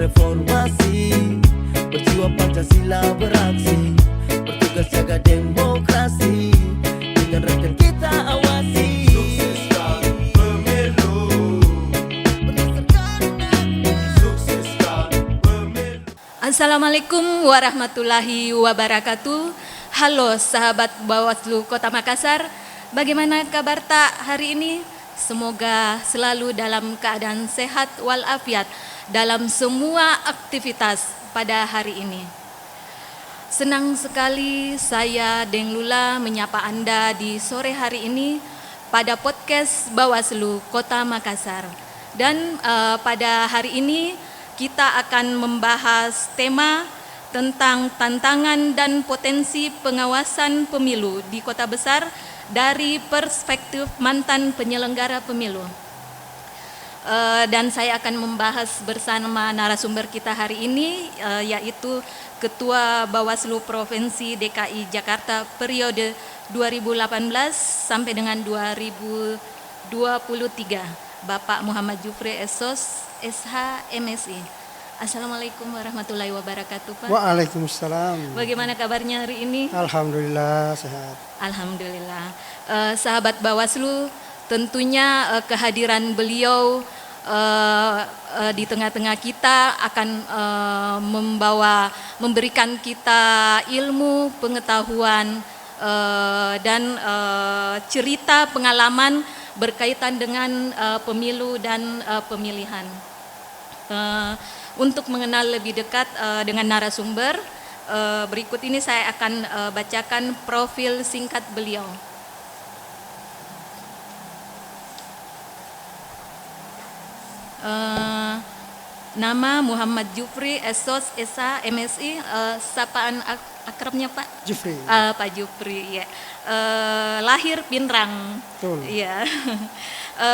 reformasi, berjiwa Pancasila beraksi, bertugas jaga demokrasi, dengan rekan kita awasi. Sukseskan pemilu, berdasarkan undang-undang. Sukseskan pemilu. Assalamualaikum warahmatullahi wabarakatuh. Halo sahabat Bawaslu Kota Makassar, bagaimana kabar tak hari ini? Semoga selalu dalam keadaan sehat walafiat dalam semua aktivitas pada hari ini. Senang sekali saya Deng Lula menyapa Anda di sore hari ini pada podcast Bawaslu Kota Makassar. Dan pada hari ini kita akan membahas tema tentang tantangan dan potensi pengawasan pemilu di Kota Besar dari perspektif mantan penyelenggara pemilu. Dan saya akan membahas bersama narasumber kita hari ini, yaitu Ketua Bawaslu Provinsi DKI Jakarta periode 2018 sampai dengan 2023, Bapak Muhammad Jufri SOS, SH, MSI. Assalamualaikum warahmatullahi wabarakatuh, Pak. Waalaikumsalam. Bagaimana kabarnya hari ini? Alhamdulillah sehat. Alhamdulillah. Sahabat Bawaslu, tentunya kehadiran beliau di tengah-tengah kita akan memberikan kita ilmu, pengetahuan, dan cerita pengalaman berkaitan dengan pemilu dan pemilihan. Untuk mengenal lebih dekat dengan narasumber, berikut ini saya akan bacakan profil singkat beliau. Nama Muhammad Jufri SOS, SH, MSI, sapaan akrabnya Pak? Jufri. Pak Jufri, ya. Lahir Pinrang. Betul. Ya.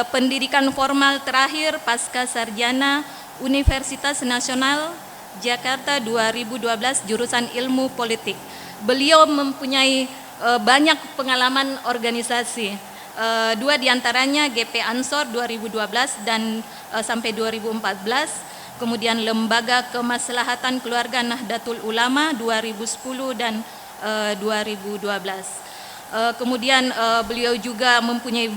Pendidikan formal terakhir pasca sarjana Universitas Nasional Jakarta 2012 jurusan Ilmu Politik. Beliau mempunyai banyak pengalaman organisasi. Dua diantaranya GP Ansor 2012 dan sampai 2014, kemudian Lembaga Kemaslahatan Keluarga Nahdlatul Ulama 2010 dan 2012. Kemudian beliau juga mempunyai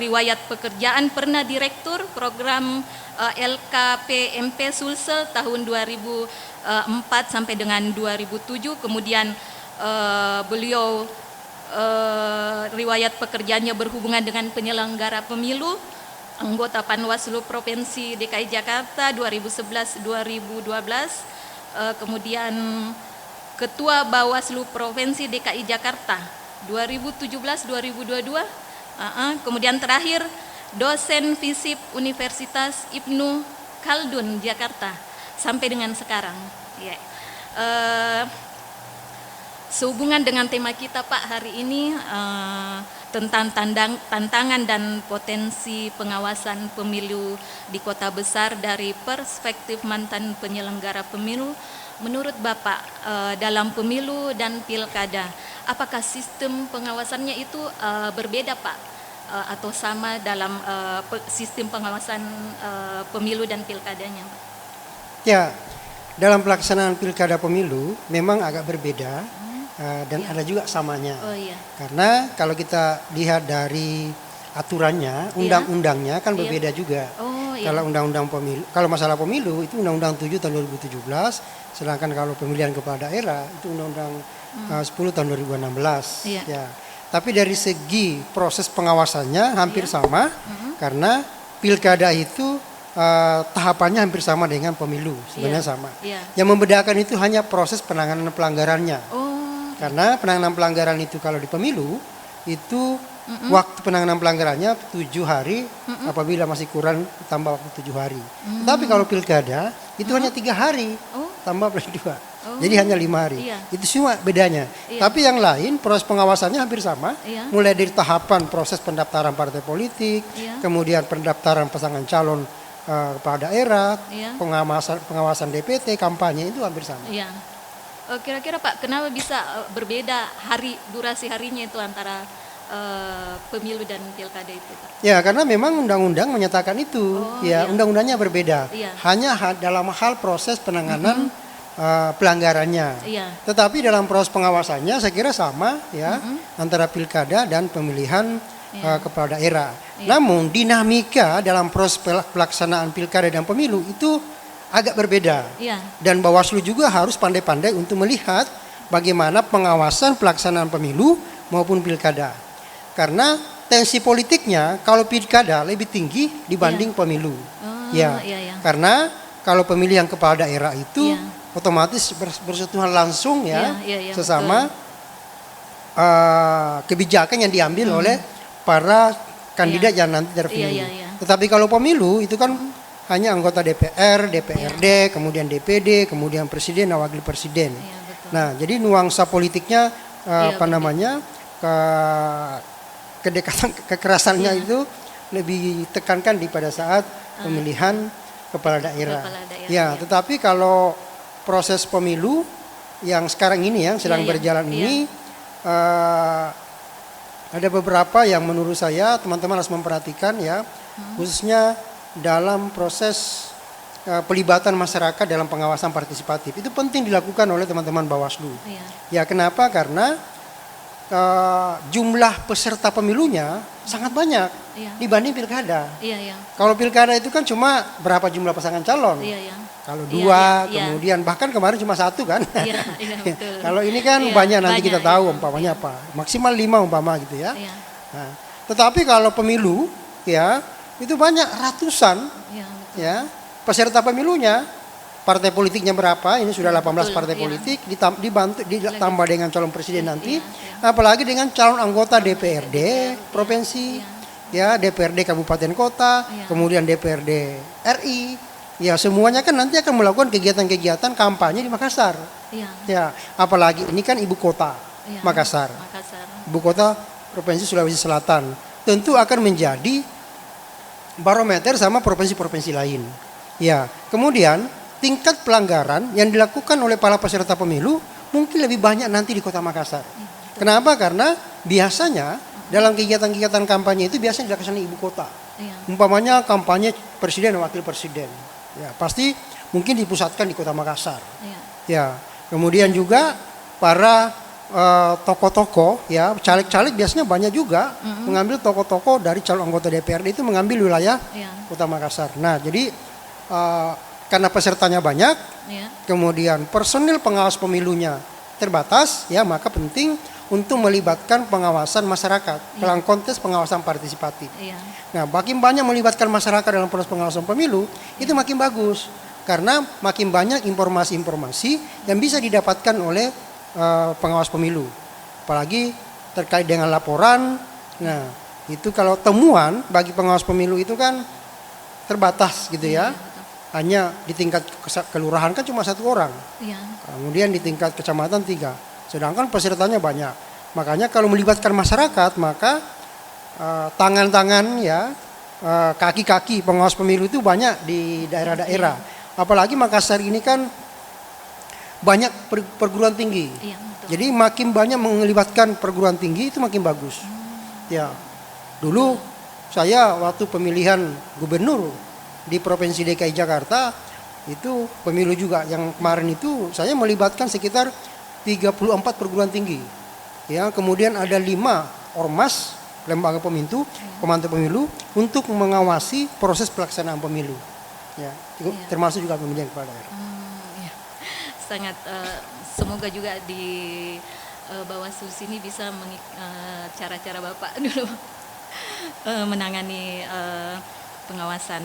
riwayat pekerjaan, pernah direktur program LKPMP Sulsel tahun 2004 sampai dengan 2007. Kemudian beliau riwayat pekerjaannya berhubungan dengan penyelenggara pemilu, anggota Panwaslu Provinsi DKI Jakarta 2011-2012, kemudian Ketua Bawaslu Provinsi DKI Jakarta 2017-2022, kemudian terakhir dosen FISIP Universitas Ibnu Khaldun Jakarta sampai dengan sekarang. Ya. Sehubungan dengan tema kita Pak hari ini tentang tantangan dan potensi pengawasan pemilu di Kota Besar dari perspektif mantan penyelenggara pemilu, menurut Bapak dalam pemilu dan pilkada, apakah sistem pengawasannya itu berbeda Pak? Atau sama dalam sistem pengawasan pemilu dan pilkadanya, Pak? Ya, dalam pelaksanaan pilkada pemilu memang agak berbeda dan ya. ada juga samanya. Oh iya. Karena kalau kita lihat dari aturannya, undang-undangnya kan berbeda juga. Oh iya. Kalau undang-undang pemilu, kalau masalah pemilu itu Undang-Undang 7 tahun 2017, sedangkan kalau pemilihan kepala daerah itu Undang-Undang 10 tahun 2016. Iya. Ya. Tapi dari segi proses pengawasannya hampir sama, karena pilkada itu tahapannya hampir sama dengan pemilu, sebenarnya sama. Iya. Yang membedakan itu hanya proses penanganan pelanggarannya. Oh. Karena penanganan pelanggaran itu kalau di pemilu itu waktu penanganan pelanggarannya 7 hari, apabila masih kurang tambah waktu 7 hari. Tapi kalau pilkada itu hanya 3 hari, tambah plus 2. Jadi hanya 5 hari. Iya. Itu semua bedanya. Iya. Tapi yang lain proses pengawasannya hampir sama. Iya. Mulai dari tahapan proses pendaftaran partai politik, Iya. kemudian pendaftaran pasangan calon kepala daerah, Iya. pengawasan DPT, kampanye itu hampir sama. Iya. Kira-kira Pak, kenapa bisa berbeda durasi harinya itu antara pemilu dan pilkada itu, Pak? Ya, karena memang undang-undang menyatakan itu. Iya. Undang-undangnya berbeda. Iya. Hanya dalam hal proses penanganan pelanggarannya. Iya. Tetapi dalam proses pengawasannya saya kira sama ya antara pilkada dan pemilihan kepala daerah. Namun dinamika dalam proses pelaksanaan pilkada dan pemilu itu agak berbeda. Iya. Dan Bawaslu juga harus pandai-pandai untuk melihat bagaimana pengawasan pelaksanaan pemilu maupun pilkada. Karena tensi politiknya kalau pilkada lebih tinggi dibanding pemilu. Iya. Karena kalau pemilihan kepala daerah itu Iya. otomatis bersentuhan langsung Iya, sesama kebijakan yang diambil oleh para kandidat yang nanti terpilih. Iya. Tetapi kalau pemilu itu kan hanya anggota DPR, DPRD, kemudian DPD, kemudian presiden dan wakil presiden. Iya, betul. Nah, jadi nuansa politiknya kedekatan kekerasannya itu lebih tekankan pada saat pemilihan kepala daerah. Ya, tetapi kalau proses pemilu yang sekarang ini yang sedang berjalan ini ada beberapa yang menurut saya teman-teman harus memperhatikan ya, khususnya dalam proses pelibatan masyarakat dalam pengawasan partisipatif. Itu penting dilakukan oleh teman-teman Bawaslu. Ya, kenapa? Karena jumlah peserta pemilunya sangat banyak dibanding pilkada. Kalau pilkada itu kan cuma berapa jumlah pasangan calon. Kalau dua, kemudian bahkan kemarin cuma satu kan. Betul. Kalau ini kan banyak nanti kita tahu umpamanya apa. Maksimal 5 umpama gitu ya. Nah, tetapi kalau pemilu ya itu banyak ratusan ya peserta pemilunya. Partai politiknya berapa? Ini sudah 18 partai politik ditambah dengan calon presiden nanti, apalagi dengan calon anggota DPRD provinsi, ya DPRD kabupaten kota, kemudian DPRD RI, ya semuanya kan nanti akan melakukan kegiatan-kegiatan kampanye di Makassar, ya apalagi ini kan ibu kota Makassar, ibu kota provinsi Sulawesi Selatan, tentu akan menjadi barometer sama provinsi-provinsi lain, ya kemudian tingkat pelanggaran yang dilakukan oleh para peserta pemilu mungkin lebih banyak nanti di kota Makassar. Kenapa? Karena biasanya dalam kegiatan-kegiatan kampanye itu biasanya dilaksanakan di ibu kota. Umpamanya kampanye presiden dan wakil presiden. Ya, pasti mungkin dipusatkan di kota Makassar. Ya, kemudian juga para tokoh-tokoh ya, caleg-caleg biasanya banyak juga mengambil tokoh-tokoh dari calon anggota DPRD itu mengambil wilayah kota Makassar. Nah, jadi karena pesertanya banyak, kemudian personil pengawas pemilunya terbatas, ya maka penting untuk melibatkan pengawasan masyarakat dalam konteks pengawasan partisipatif. Nah, makin banyak melibatkan masyarakat dalam proses pengawasan pemilu itu makin bagus, karena makin banyak informasi-informasi yang bisa didapatkan oleh pengawas pemilu, apalagi terkait dengan laporan. Nah, itu kalau temuan bagi pengawas pemilu itu kan terbatas gitu ya. Hanya di tingkat kelurahan kan cuma 1 orang, kemudian di tingkat kecamatan 3, sedangkan pesertanya banyak. Makanya kalau melibatkan masyarakat maka tangan-tangan ya kaki-kaki pengawas pemilu itu banyak di daerah-daerah. Apalagi Makassar ini kan banyak perguruan tinggi, jadi makin banyak melibatkan perguruan tinggi itu makin bagus. Ya, dulu saya waktu pemilihan gubernur di Provinsi DKI Jakarta itu pemilu juga yang kemarin itu saya melibatkan sekitar 34 perguruan tinggi. Ya, kemudian ada 5 ormas lembaga pemantau pemilu untuk mengawasi proses pelaksanaan pemilu. Ya, termasuk juga pemilihan kepala daerah. Sangat semoga juga di Bawaslu sini bisa cara-cara Bapak dulu menangani pengawasan.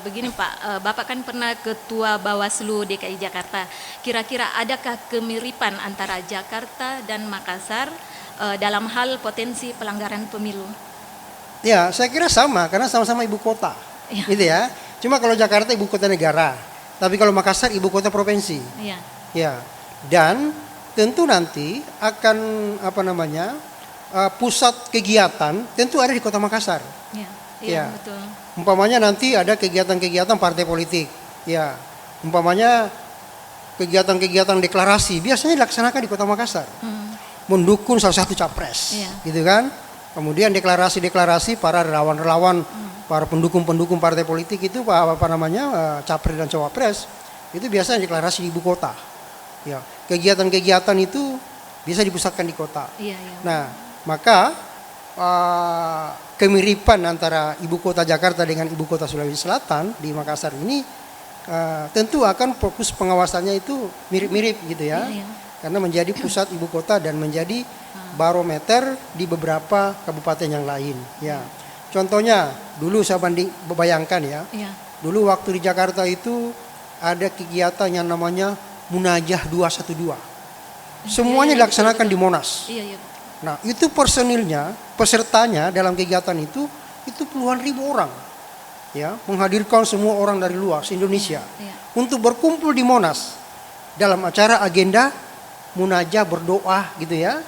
Begini Pak, Bapak kan pernah Ketua Bawaslu DKI Jakarta. Kira-kira adakah kemiripan antara Jakarta dan Makassar dalam hal potensi pelanggaran pemilu? Ya, saya kira sama karena sama-sama ibu kota, gitu ya. Cuma kalau Jakarta ibu kota negara, tapi kalau Makassar ibu kota provinsi. Ya, dan tentu nanti akan pusat kegiatan tentu ada di kota Makassar. Ya, betul. Umpamanya nanti ada kegiatan-kegiatan partai politik, ya. Umpamanya kegiatan-kegiatan deklarasi biasanya dilaksanakan di kota Makassar. mendukung salah satu capres, gitu kan. Kemudian deklarasi para relawan-relawan, para pendukung-pendukung partai politik itu capres dan cawapres itu biasanya deklarasi di ibu kota. Ya, kegiatan-kegiatan itu bisa dipusatkan di kota. Nah, maka kemiripan antara ibu kota Jakarta dengan ibu kota Sulawesi Selatan di Makassar ini tentu akan fokus pengawasannya itu mirip-mirip gitu ya. Karena menjadi pusat ibu kota dan menjadi barometer di beberapa kabupaten yang lain. Ya, contohnya dulu saya bayangkan ya. Dulu waktu di Jakarta itu ada kegiatan yang namanya Munajah 212. Semuanya dilaksanakan di Monas. Nah, itu personilnya, pesertanya dalam kegiatan itu puluhan ribu orang. Ya, menghadirkan semua orang dari luar Indonesia untuk berkumpul di Monas dalam acara agenda munajah berdoa gitu ya.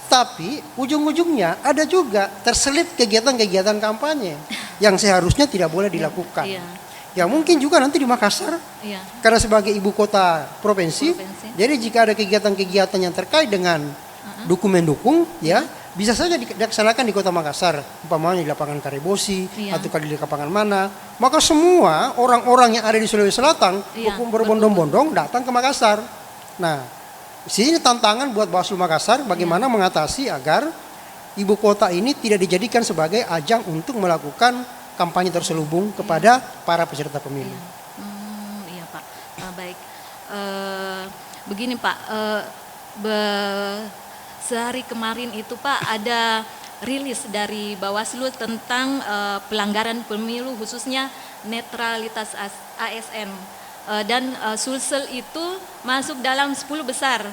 Tapi ujung-ujungnya ada juga terselip kegiatan-kegiatan kampanye yang seharusnya tidak boleh dilakukan. Ya mungkin juga nanti di Makassar karena sebagai ibu kota provinsi. Jadi jika ada kegiatan-kegiatan yang terkait dengan dukung-mendukung ya bisa saja dilaksanakan di kota Makassar, umpamanya di lapangan Karebosi atau di lapangan mana. Maka semua orang-orang yang ada di Sulawesi Selatan berbondong-bondong datang ke Makassar. Nah, sini tantangan buat Bawaslu Makassar bagaimana mengatasi agar ibu kota ini tidak dijadikan sebagai ajang untuk melakukan kampanye terselubung kepada para peserta pemilu. Iya Pak, baik. Begini Pak, sehari kemarin itu Pak ada rilis dari Bawaslu tentang pelanggaran pemilu khususnya netralitas ASN. Dan Sulsel itu masuk dalam 10 besar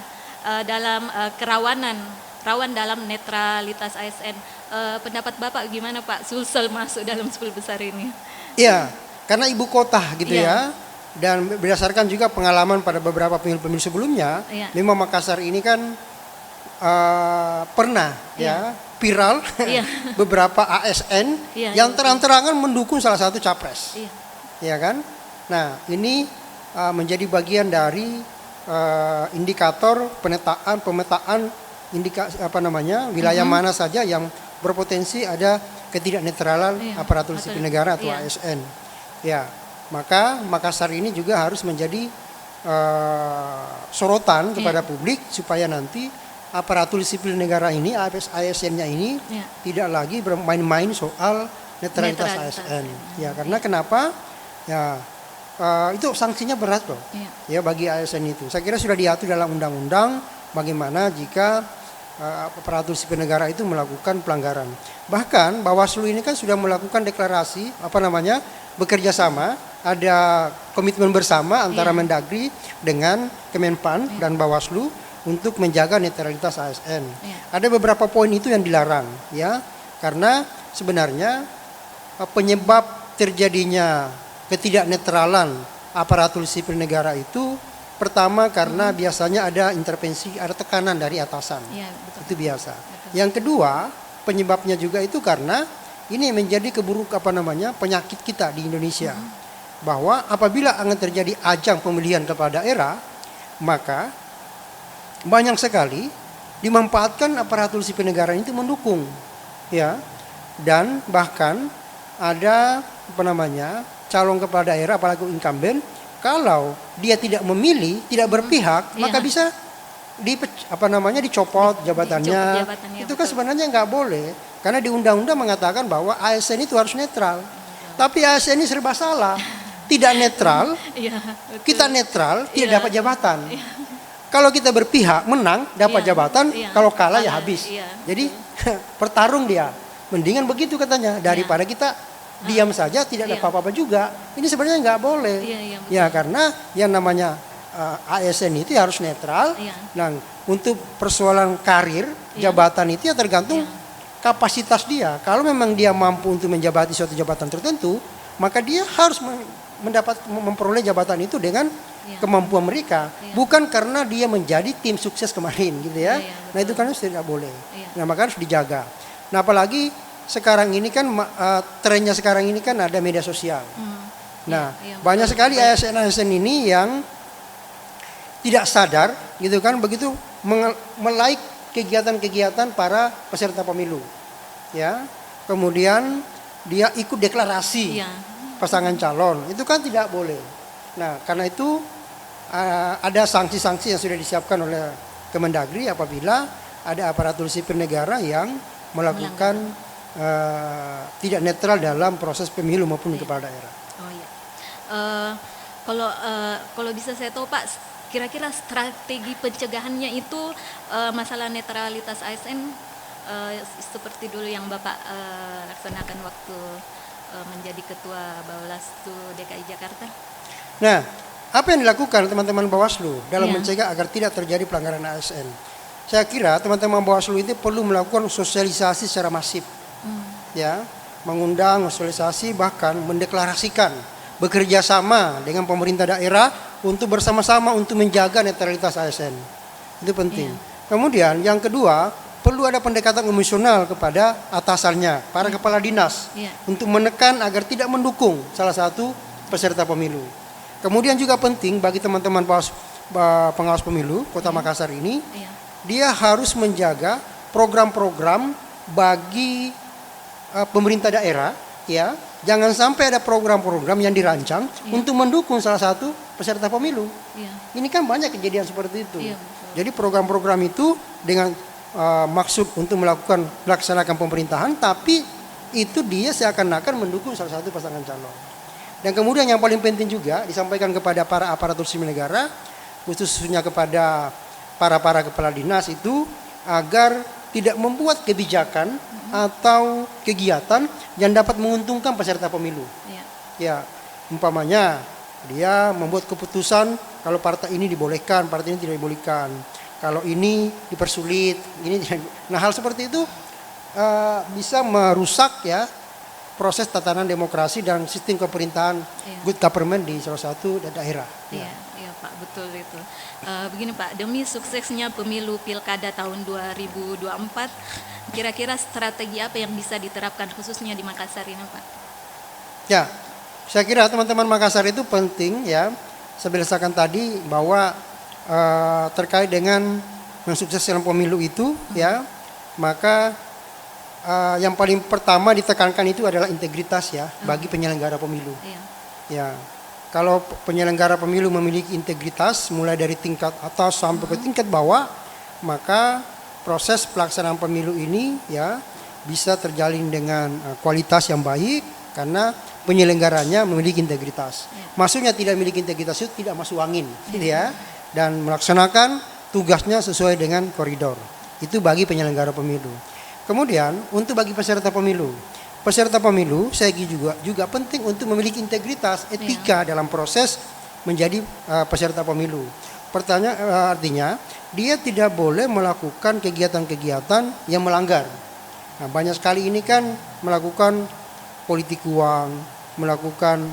dalam rawan dalam netralitas ASN. Pendapat Bapak gimana Pak, Sulsel masuk dalam 10 besar ini? Iya, karena ibu kota gitu ya. Dan berdasarkan juga pengalaman pada beberapa pemilu-pemilu sebelumnya, memang Makassar ini kan pernah viral beberapa ASN yang terang-terangan mendukung salah satu capres. Ya kan? Nah, ini menjadi bagian dari indikator pemetaan wilayah mana saja yang berpotensi ada ketidaknetralan aparatur sipil negara atau ASN. Ya, maka Makassar ini juga harus menjadi sorotan kepada publik supaya nanti aparatur sipil negara ini, ASN-nya ini tidak lagi bermain-main soal netralitas ASN. Ya, karena kenapa? Ya, itu sanksinya berat loh. Ya bagi ASN itu. Saya kira sudah diatur dalam undang-undang bagaimana jika aparatur sipil negara itu melakukan pelanggaran. Bahkan Bawaslu ini kan sudah melakukan deklarasi bekerja sama, ada komitmen bersama antara Mendagri dengan Kemenpan dan Bawaslu untuk menjaga netralitas ASN. Ada beberapa poin itu yang dilarang ya, karena sebenarnya penyebab terjadinya ketidaknetralan aparatur sipil negara itu pertama karena biasanya ada intervensi, ada tekanan dari atasan. Itu biasa. Yang kedua, penyebabnya juga itu karena ini menjadi penyakit kita di Indonesia. Bahwa apabila akan terjadi ajang pemilihan kepala daerah, maka banyak sekali dimanfaatkan aparatur sipil negara itu mendukung. Ya. Dan bahkan ada calon kepala daerah apalagi incumbent, kalau dia tidak memilih, tidak berpihak, maka bisa dicopot jabatannya. Itu kan sebenarnya nggak boleh, karena di undang-undang mengatakan bahwa ASN itu harus netral. Tapi ASN ini serba salah, tidak netral, kita netral tidak dapat jabatan. Kalau kita berpihak menang dapat jabatan, kalau kalah ya habis. Jadi bertarung dia, mendingan begitu katanya daripada kita diam saja tidak ada apa-apa juga. Ini sebenarnya nggak boleh. Ya karena yang namanya ASN itu harus netral. Nah untuk persoalan karir jabatan itu ya tergantung kapasitas dia. Kalau memang dia mampu untuk menjabati suatu jabatan tertentu, maka dia harus memperoleh jabatan itu dengan kemampuan mereka, bukan karena dia menjadi tim sukses kemarin gitu ya. Nah itu kan tidak boleh. Nah maka harus dijaga. Nah apalagi sekarang ini kan trennya sekarang ini kan ada media sosial. Nah, banyak sekali ASN ini yang tidak sadar gitu kan, begitu melike kegiatan-kegiatan para peserta pemilu. Ya. Kemudian dia ikut deklarasi Iya. pasangan calon. Itu kan tidak boleh. Nah, karena itu ada sanksi-sanksi yang sudah disiapkan oleh Kemendagri apabila ada aparatur sipil negara yang melakukan tidak netral dalam proses pemilu maupun kepala daerah. Oh iya. Kalau bisa saya tahu Pak, kira-kira strategi pencegahannya itu masalah netralitas ASN seperti dulu yang Bapak laksanakan waktu menjadi Ketua Bawaslu DKI Jakarta. Nah, apa yang dilakukan teman-teman Bawaslu dalam Iya. mencegah agar tidak terjadi pelanggaran ASN? Saya kira teman-teman Bawaslu itu perlu melakukan sosialisasi secara masif. Ya, mengundang sosialisasi bahkan mendeklarasikan bekerja sama dengan pemerintah daerah untuk bersama-sama untuk menjaga netralitas ASN. Itu penting. Kemudian yang kedua, perlu ada pendekatan emosional kepada atasannya, para kepala dinas, untuk menekan agar tidak mendukung salah satu peserta pemilu. Kemudian juga penting bagi teman-teman pengawas pemilu Kota Makassar ini, dia harus menjaga program-program bagi pemerintah daerah, ya. Jangan sampai ada program-program yang dirancang untuk mendukung salah satu peserta pemilu. Ini kan banyak kejadian seperti itu. Jadi program-program itu dengan maksud untuk melaksanakan pemerintahan, tapi itu dia seakan-akan mendukung salah satu pasangan calon. Dan kemudian yang paling penting juga disampaikan kepada para aparatur sipil negara, khususnya kepada para kepala dinas itu, agar tidak membuat kebijakan atau kegiatan yang dapat menguntungkan peserta pemilu. Ya, umpamanya dia membuat keputusan kalau partai ini dibolehkan, partai ini tidak dibolehkan. Kalau ini dipersulit, ini tidak. Nah, hal seperti itu bisa merusak ya proses tatanan demokrasi dan sistem pemerintahan good government di salah satu daerah. Iya Pak, betul itu. Begini Pak, demi suksesnya pemilu pilkada tahun 2024, kira-kira strategi apa yang bisa diterapkan khususnya di Makassar ini Pak? Ya, saya kira teman-teman Makassar itu penting ya, berdasarkan tadi bahwa terkait dengan mensukseskan pemilu itu ya, maka yang paling pertama ditekankan itu adalah integritas ya bagi penyelenggara pemilu. Ya, kalau penyelenggara pemilu memiliki integritas mulai dari tingkat atas sampai ke tingkat bawah, maka proses pelaksanaan pemilu ini ya bisa terjalin dengan kualitas yang baik karena penyelenggaranya memiliki integritas. Maksudnya tidak memiliki integritas itu tidak masuk angin, gitu ya, dan melaksanakan tugasnya sesuai dengan koridor. Itu bagi penyelenggara pemilu. Kemudian untuk bagi peserta pemilu saya juga penting untuk memiliki integritas, etika dalam proses menjadi peserta pemilu. Artinya dia tidak boleh melakukan kegiatan-kegiatan yang melanggar. Nah, banyak sekali ini kan melakukan politik uang, melakukan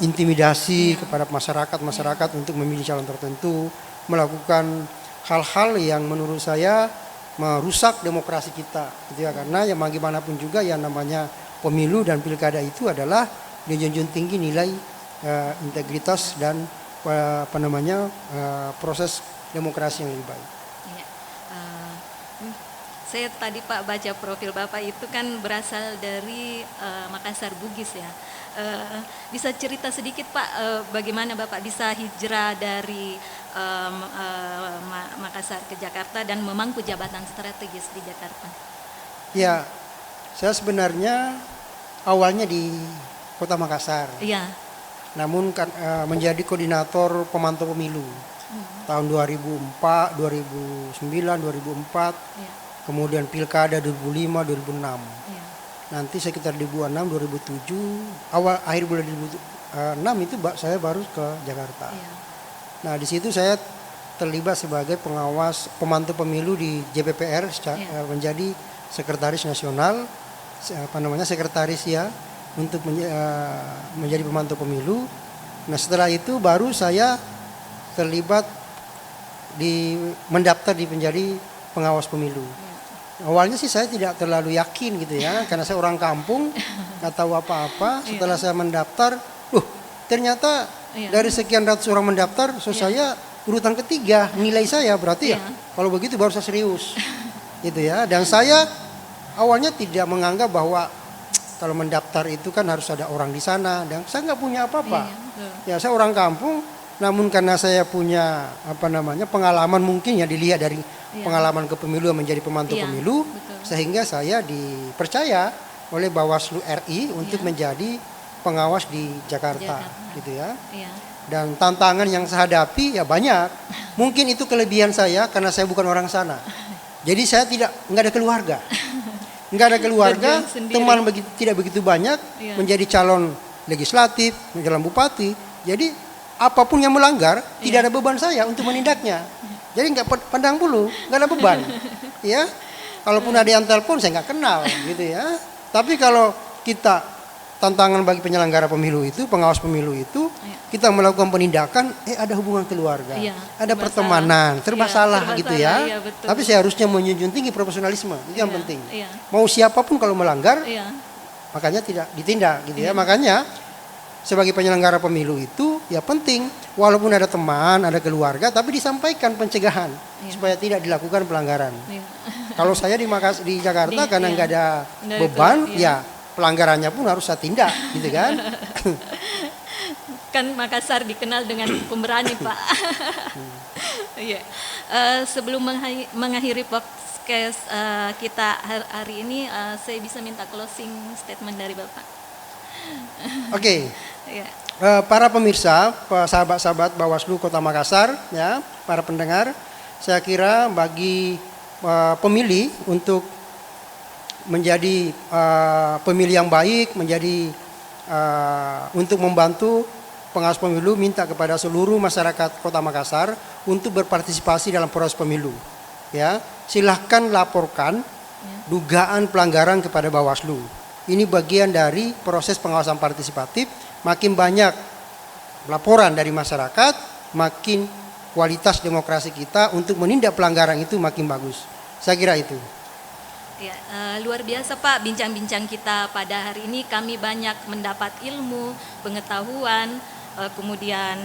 intimidasi kepada masyarakat untuk memilih calon tertentu, melakukan hal-hal yang menurut saya merusak demokrasi kita, gitu ya, karena yang bagaimanapun juga yang namanya pemilu dan pilkada itu adalah dijunjung tinggi nilai integritas dan proses demokrasi yang lebih baik. Saya tadi Pak baca profil Bapak itu kan berasal dari Makassar Bugis ya. Bisa cerita sedikit Pak bagaimana Bapak bisa hijrah dari Makassar ke Jakarta dan memangku jabatan strategis di Jakarta? Ya, saya sebenarnya awalnya di Kota Makassar. Iya. Namun kan menjadi koordinator pemantau pemilu tahun 2004, 2009, 2004. Kemudian pilkada 2005, 2006. Nanti sekitar 2006, 2007, akhir bulan 2006 itu saya baru ke Jakarta. Nah, di situ saya terlibat sebagai pengawas pemantau pemilu di JPPR, menjadi sekretaris nasional, sekretaris ya untuk menjadi pemantau pemilu. Nah, setelah itu baru saya terlibat mendaftar menjadi pengawas pemilu. Awalnya sih saya tidak terlalu yakin gitu ya, karena saya orang kampung, nggak tahu apa-apa. Setelah saya mendaftar, ternyata dari sekian ratus orang mendaftar, saya urutan ketiga nilai saya, berarti ya kalau begitu baru saya serius. Gitu ya. Dan saya awalnya tidak menganggap bahwa kalau mendaftar itu kan harus ada orang di sana, dan saya nggak punya apa-apa. Ya saya orang kampung, namun karena saya punya pengalaman, mungkin ya dilihat dari pengalaman kepemiluan menjadi pemantau pemilu, sehingga saya dipercaya oleh Bawaslu RI untuk menjadi pengawas di Jakarta. Gitu ya. Dan tantangan yang saya hadapi ya banyak. Mungkin itu kelebihan saya karena saya bukan orang sana. Jadi saya nggak ada keluarga. Nggak ada keluarga, teman tidak begitu banyak, menjadi calon legislatif, calon bupati. Jadi apapun yang melanggar, tidak ada beban saya untuk menindaknya. Jadi nggak pandang bulu, nggak ada beban. Ya, kalaupun ada yang telepon saya nggak kenal, gitu ya. Tapi kalau kita tantangan bagi penyelenggara pemilu itu, pengawas pemilu itu, kita melakukan penindakan, ada hubungan keluarga, ada pertemanan, serba salah gitu ya. Tapi saya harusnya menjunjung tinggi profesionalisme, itu yang penting. Mau siapapun kalau melanggar, makanya tidak ditindak gitu ya. Makanya sebagai penyelenggara pemilu itu ya penting, walaupun ada teman, ada keluarga, tapi disampaikan pencegahan supaya tidak dilakukan pelanggaran. Kalau saya di Jakarta karena nggak ada beban, ya pelanggarannya pun harus saya tindak, gitu kan? Kan Makassar dikenal dengan pemberani, Pak. Sebelum mengakhiri podcast kita hari ini, saya bisa minta closing statement dari Bapak. Oke. Para pemirsa, sahabat-sahabat Bawaslu Kota Makassar, ya, para pendengar, saya kira bagi pemilih untuk menjadi pemilih yang baik, menjadi untuk membantu pengawas pemilu, minta kepada seluruh masyarakat Kota Makassar untuk berpartisipasi dalam proses pemilu. Ya, silahkan laporkan dugaan pelanggaran kepada Bawaslu. Ini bagian dari proses pengawasan partisipatif. Makin banyak laporan dari masyarakat, makin kualitas demokrasi kita untuk menindak pelanggaran itu makin bagus. Saya kira itu. Ya, luar biasa Pak bincang-bincang kita pada hari ini. Kami banyak mendapat ilmu, pengetahuan, kemudian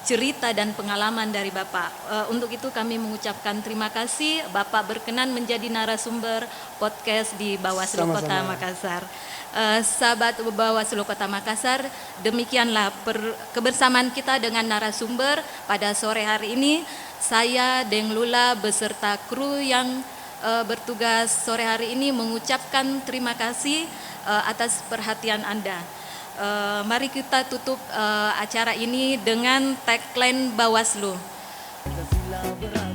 cerita dan pengalaman dari Bapak. Untuk itu kami mengucapkan terima kasih Bapak berkenan menjadi narasumber podcast di Bawaslu Kota Makassar. Sahabat Bawaslu Kota Makassar, demikianlah kebersamaan kita dengan narasumber pada sore hari ini. Saya Deng Lula beserta kru yang bertugas sore hari ini mengucapkan terima kasih atas perhatian Anda. Mari kita tutup acara ini dengan tagline Bawaslu.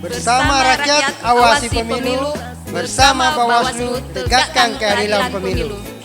Bersama rakyat awasi pemilu, bersama Bawaslu tegakkan keadilan pemilu.